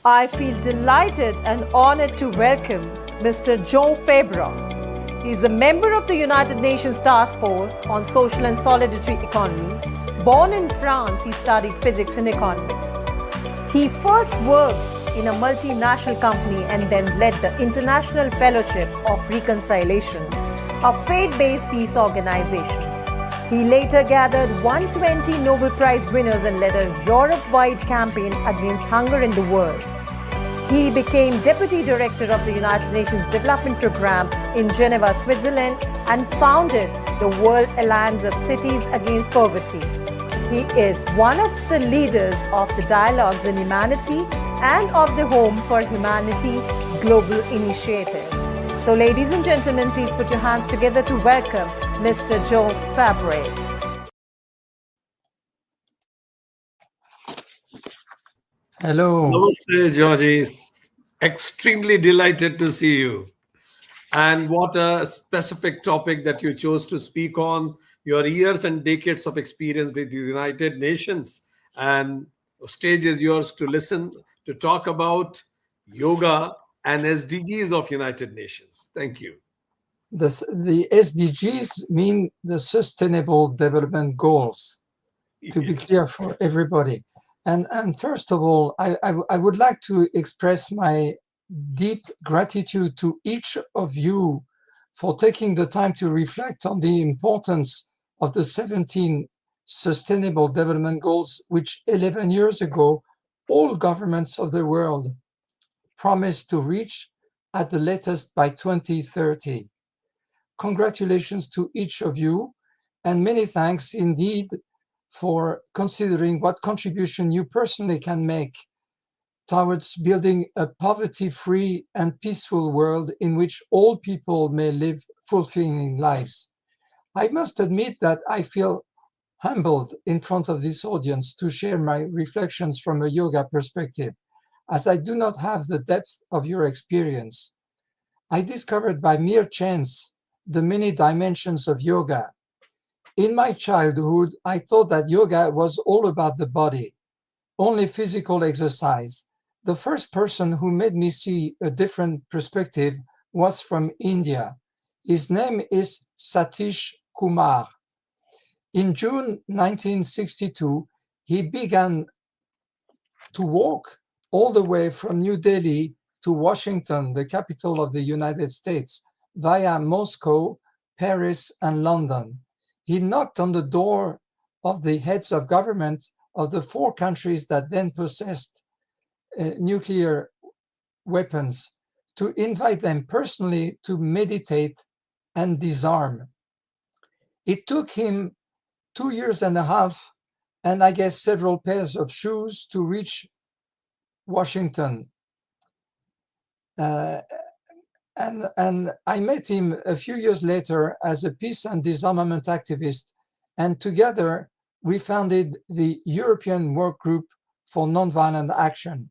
I feel delighted and honored to welcome Mr. Fabre. He is a member of the United Nations Task Force on Social and Solidarity Economy. Born in France, he studied physics and economics. He first worked in a multinational company and then led the International Fellowship of Reconciliation, a faith-based peace organization. He later gathered 120 Nobel Prize winners and led a Europe-wide campaign against hunger in the world. He became Deputy Director of the United Nations Development Programme in Geneva, Switzerland, and founded the World Alliance of Cities Against Poverty. He is one of the leaders of the Dialogues in Humanity and of the Home for Humanity Global Initiative. So, ladies and gentlemen, please put your hands together to welcome Mr. Fabre. Hello. Namaste, Georgie. Extremely delighted to see you. And what a specific topic that you chose to speak on, your years and decades of experience with the United Nations. And the stage is yours to listen, to talk about yoga and SDGs of United Nations. Thank you. The SDGs mean the Sustainable Development Goals, to be clear for everybody. And first of all, I would like to express my deep gratitude to each of you for taking the time to reflect on the importance of the 17 Sustainable Development Goals, which 11 years ago, all governments of the world promised to reach at the latest by 2030. Congratulations to each of you, and many thanks indeed for considering what contribution you personally can make towards building a poverty-free and peaceful world in which all people may live fulfilling lives. I must admit that I feel humbled in front of this audience to share my reflections from a yoga perspective, as I do not have the depth of your experience. I discovered by mere chance the many dimensions of yoga. In my childhood, I thought that yoga was all about the body, only physical exercise. The first person who made me see a different perspective was from India. His name is Satish Kumar. In June 1962, he began to walk all the way from New Delhi to Washington, the capital of the United States, via Moscow, Paris, and London. He knocked on the door of the heads of government of the 4 countries that then possessed nuclear weapons to invite them personally to meditate and disarm. It took him 2 years and a half, and I guess several pairs of shoes to reach Washington. And I met him a few years later as a peace and disarmament activist, and together we founded the European Work Group for Nonviolent Action.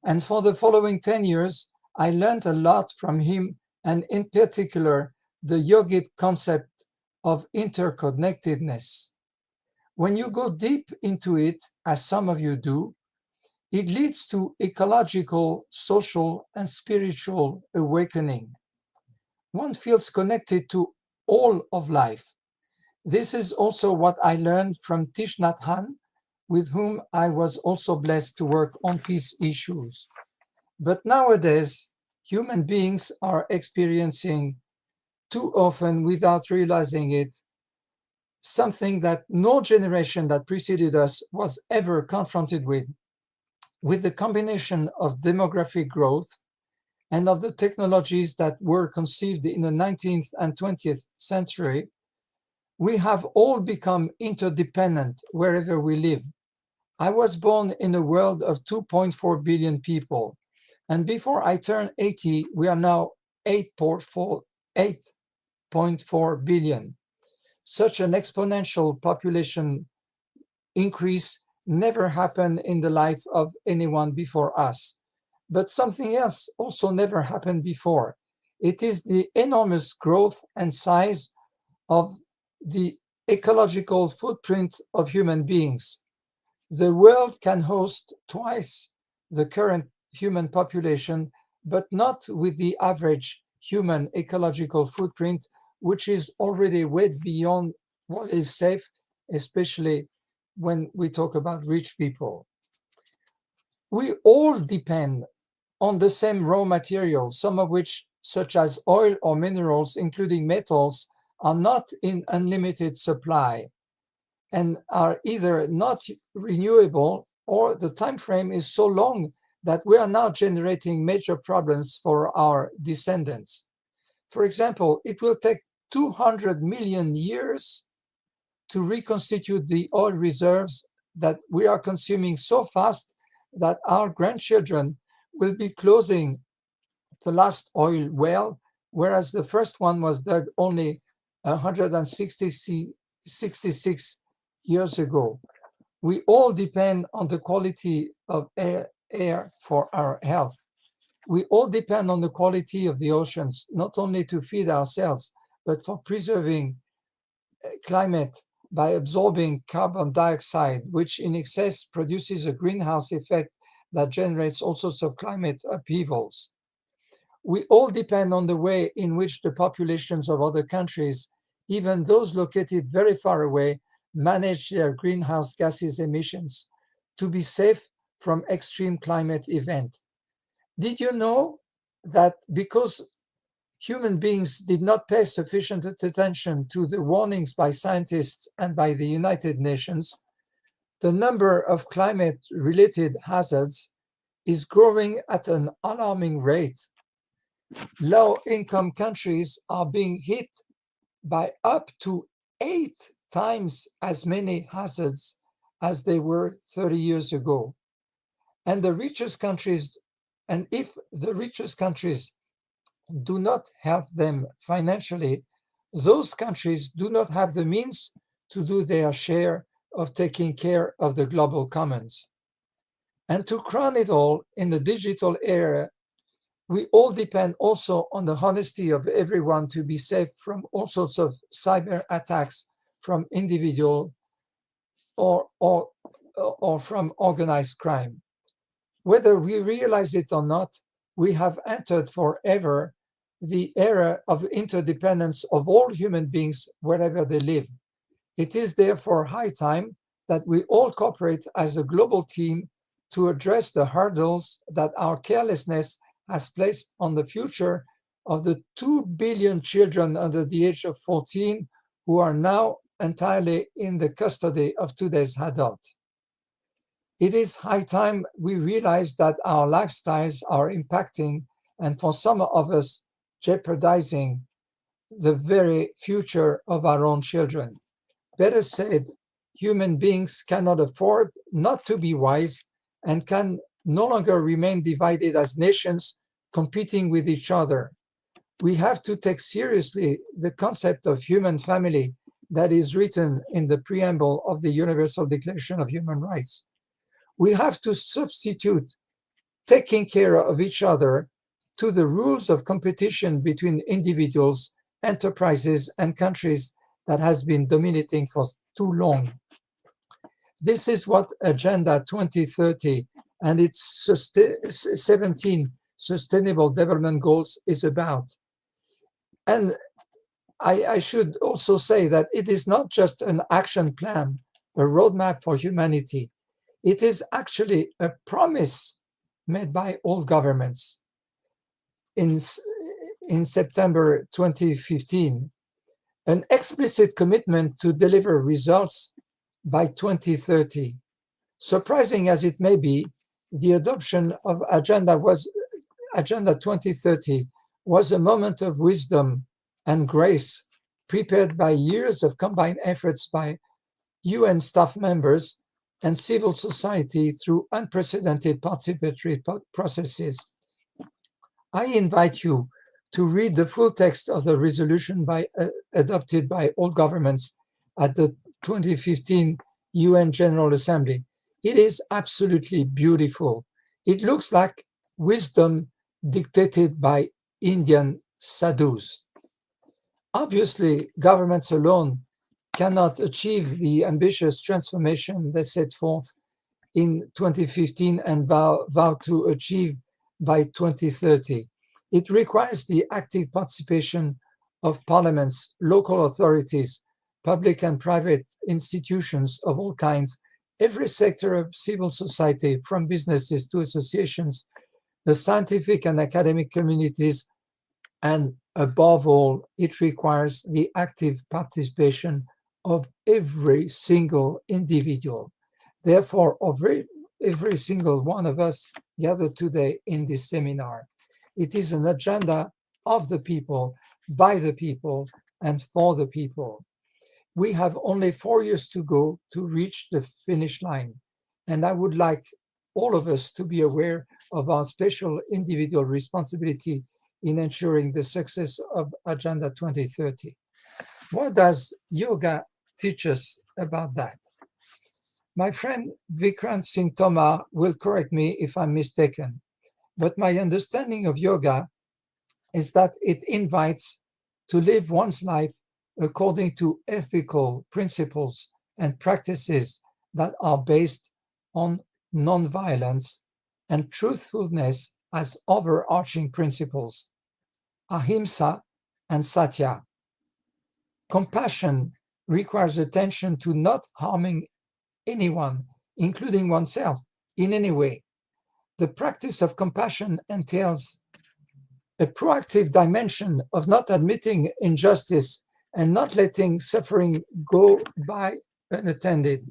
And for the following 10 years, I learned a lot from him, and in particular, the yogic concept of interconnectedness. When you go deep into it, as some of you do, it leads to ecological, social, and spiritual awakening. One feels connected to all of life. This is also what I learned from Thich Nhat Hanh, with whom I was also blessed to work on peace issues. But nowadays, human beings are experiencing too often, without realizing it, something that no generation that preceded us was ever confronted with the combination of demographic growth and of the technologies that were conceived in the 19th and 20th century. We have all become interdependent wherever we live. I was born in a world of 2.4 billion people, and before I turned 80, we are now 8.4 billion. Such an exponential population increase never happened in the life of anyone before us. But something else also never happened before. It is the enormous growth and size of the ecological footprint of human beings. The world can host twice the current human population, but not with the average human ecological footprint, which is already way beyond what is safe, especially when we talk about rich people. We all depend on the same raw materials, some of which, such as oil or minerals, including metals, are not in unlimited supply and are either not renewable or the time frame is so long that we are now generating major problems for our descendants. For example, it will take 200 million years to reconstitute the oil reserves that we are consuming so fast that our grandchildren will be closing the last oil well, whereas the first one was dug only 166 years ago. We all depend on the quality of air for our health. We all depend on the quality of the oceans, not only to feed ourselves, but for preserving climate by absorbing carbon dioxide, which in excess produces a greenhouse effect that generates all sorts of climate upheavals. We all depend on the way in which the populations of other countries, even those located very far away, manage their greenhouse gases emissions to be safe from extreme climate events. Did you know that because human beings did not pay sufficient attention to the warnings by scientists and by the United Nations, the number of climate-related hazards is growing at an alarming rate. Low-income countries are being hit by up to 8 times as many hazards as they were 30 years ago. And the richest countries, and if the richest countries do not help them financially, those countries do not have the means to do their share of taking care of the global commons. And to crown it all, in the digital era, we all depend also on the honesty of everyone to be safe from all sorts of cyber attacks from individual or from organized crime. Whether we realize it or not, we have entered forever the era of interdependence of all human beings wherever they live. It is therefore high time that we all cooperate as a global team to address the hurdles that our carelessness has placed on the future of the 2 billion children under the age of 14 who are now entirely in the custody of today's adult. It is high time we realize that our lifestyles are impacting and for some of us jeopardizing the very future of our own children. Better said, human beings cannot afford not to be wise and can no longer remain divided as nations competing with each other. We have to take seriously the concept of human family that is written in the preamble of the Universal Declaration of Human Rights. We have to substitute taking care of each other to the rules of competition between individuals, enterprises, and countries that has been dominating for too long. This is what Agenda 2030 and its 17 Sustainable Development Goals is about. And I should also say that it is not just an action plan, a roadmap for humanity. It is actually a promise made by all governments. In September 2015, an explicit commitment to deliver results by 2030. Surprising as it may be, the adoption of Agenda 2030 was a moment of wisdom and grace prepared by years of combined efforts by UN staff members and civil society through unprecedented participatory processes. I invite you to read the full text of the resolution adopted by all governments at the 2015 UN General Assembly. It is absolutely beautiful. It looks like wisdom dictated by Indian sadhus. Obviously, governments alone cannot achieve the ambitious transformation they set forth in 2015 and vow to achieve by 2030. It requires the active participation of parliaments, local authorities, public and private institutions of all kinds, every sector of civil society, from businesses to associations, the scientific and academic communities, and above all, it requires the active participation of every single individual. Therefore, of every single one of us gathered today in this seminar. It is an agenda of the people, by the people, and for the people. We have only 4 years to go to reach the finish line. And I would like all of us to be aware of our special individual responsibility in ensuring the success of Agenda 2030. What does yoga teach us about that? My friend Vikrant Singh Tomar will correct me if I'm mistaken, but my understanding of yoga is that it invites to live one's life according to ethical principles and practices that are based on non-violence and truthfulness as overarching principles, ahimsa and satya. Compassion requires attention to not harming anyone, including oneself, in any way. The practice of compassion entails a proactive dimension of not admitting injustice and not letting suffering go by unattended.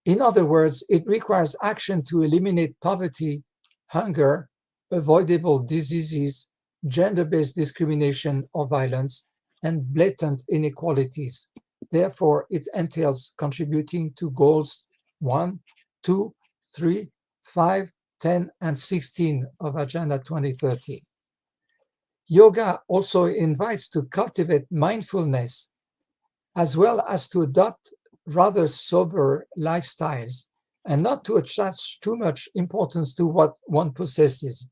In other words, it requires action to eliminate poverty, hunger, avoidable diseases, gender-based discrimination or violence, and blatant inequalities. Therefore, it entails contributing to goals 1, 2, 3, 5, 10, and 16 of Agenda 2030. Yoga also invites to cultivate mindfulness, as well as to adopt rather sober lifestyles and not to attach too much importance to what one possesses.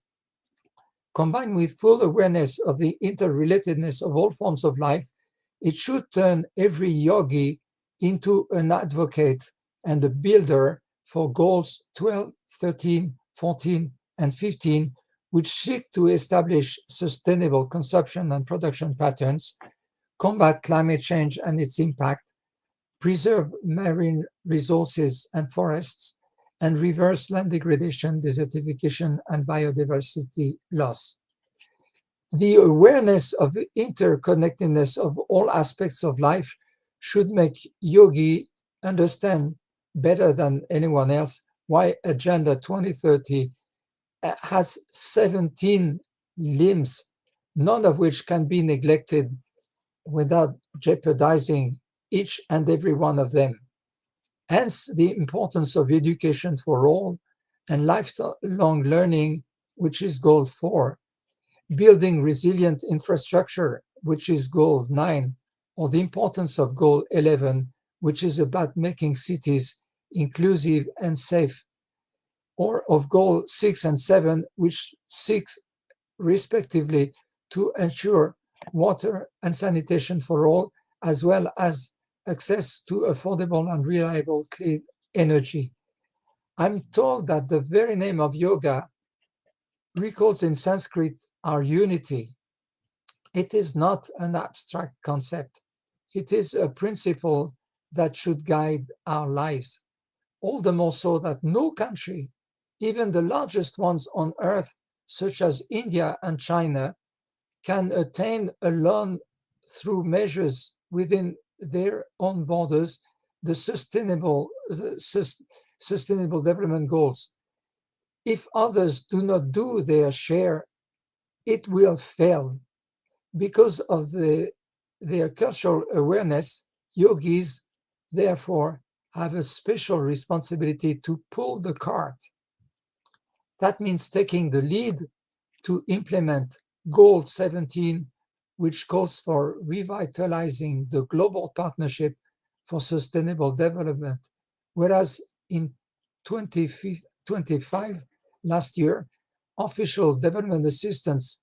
Combined with full awareness of the interrelatedness of all forms of life, it should turn every yogi into an advocate and a builder for goals 12, 13, 14, and 15, which seek to establish sustainable consumption and production patterns, combat climate change and its impact, preserve marine resources and forests, and reverse land degradation, desertification, and biodiversity loss. The awareness of the interconnectedness of all aspects of life should make yogi understand better than anyone else why Agenda 2030 has 17 limbs, none of which can be neglected without jeopardizing each and every one of them. Hence, the importance of education for all and lifelong learning, which is goal 4, building resilient infrastructure, which is goal 9, or the importance of goal 11, which is about making cities inclusive and safe, or of goal 6 and 7, which seeks respectively to ensure water and sanitation for all, as well as access to affordable and reliable clean energy. I'm told that the very name of yoga recalls in Sanskrit our unity. It is not an abstract concept. It is a principle that should guide our lives. All the more so that no country, even the largest ones on earth, such as India and China, can attain alone through measures within their own borders the sustainable development goals. If others do not do their share, it will fail. Because of their cultural awareness, yogis, therefore, have a special responsibility to pull the cart. That means taking the lead to implement Goal 17, which calls for revitalizing the global partnership for sustainable development, whereas in 2025, last year, official development assistance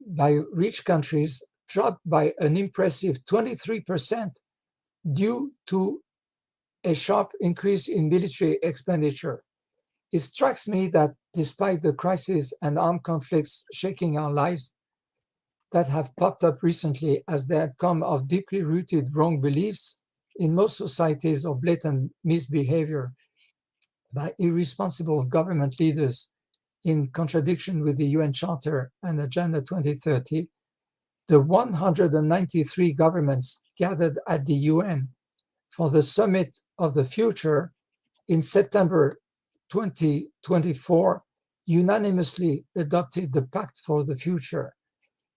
by rich countries dropped by an impressive 23% due to a sharp increase in military expenditure. It strikes me that despite the crisis and armed conflicts shaking our lives that have popped up recently as the outcome of deeply rooted wrong beliefs in most societies or blatant misbehavior by irresponsible government leaders in contradiction with the UN Charter and Agenda 2030, the 193 governments gathered at the UN for the Summit of the Future in September 2024 unanimously adopted the Pact for the Future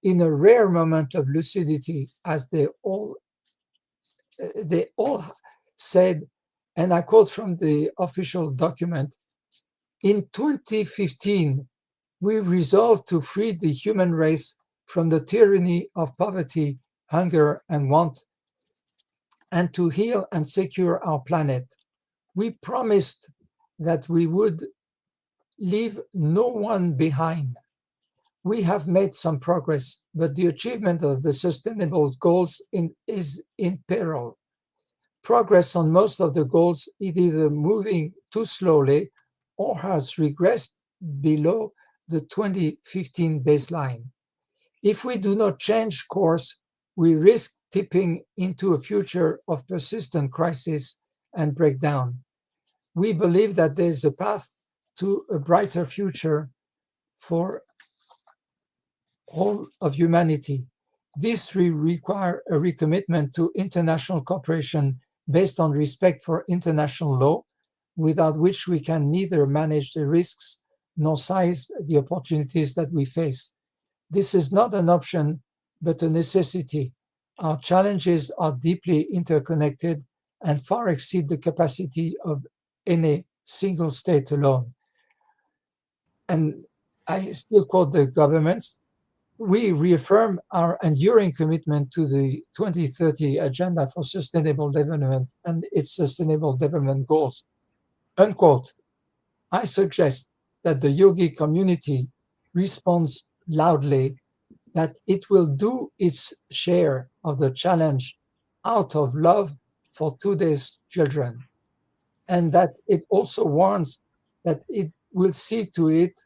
in a rare moment of lucidity, as they all said, and I quote from the official document, in 2015, we resolved to free the human race from the tyranny of poverty, hunger, and want, and to heal and secure our planet. We promised that we would leave no one behind. We have made some progress, but the achievement of the sustainable goals is in peril. Progress on most of the goals is either moving too slowly or has regressed below the 2015 baseline. If we do not change course, we risk tipping into a future of persistent crisis and breakdown. We believe that there is a path to a brighter future for all of humanity. This will require a recommitment to international cooperation based on respect for international law, without which we can neither manage the risks nor seize the opportunities that we face. This is not an option, but a necessity. Our challenges are deeply interconnected and far exceed the capacity of any single state alone. And I still quote the governments. We reaffirm our enduring commitment to the 2030 Agenda for Sustainable Development and its Sustainable Development Goals. Unquote. I suggest that the yogi community responds loudly that it will do its share of the challenge out of love for today's children, and that it also warns that it will see to it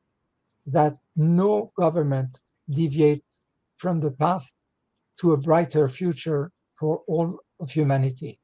that no government deviates from the path to a brighter future for all of humanity.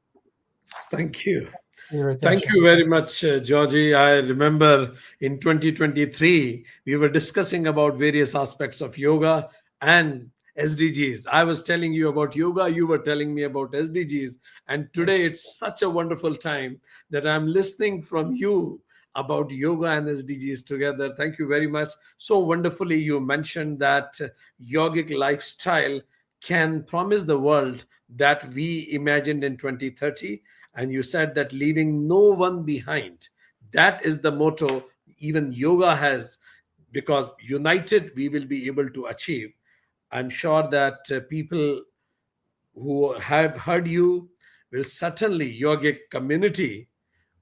Thank you. Your Thank attention. you very much, Georgie. I remember in 2023, we were discussing about various aspects of yoga and SDGs. I was telling you about yoga, you were telling me about SDGs. And Yes, today it's such a wonderful time that I'm listening from you about yoga and SDGs together. Thank you very much. So wonderfully, you mentioned that yogic lifestyle can promise the world that we imagined in 2030, and you said that leaving no one behind, that is the motto even yoga has, because united we will be able to achieve. I'm sure that people who have heard you will certainly, yogic community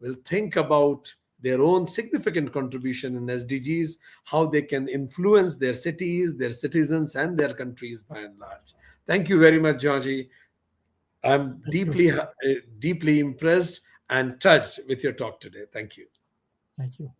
will think about their own significant contribution in SDGs, how they can influence their cities, their citizens, and their countries by and large. Thank you very much, Georgie. I'm thank you. deeply, deeply impressed and touched with your talk today. Thank you. Thank you.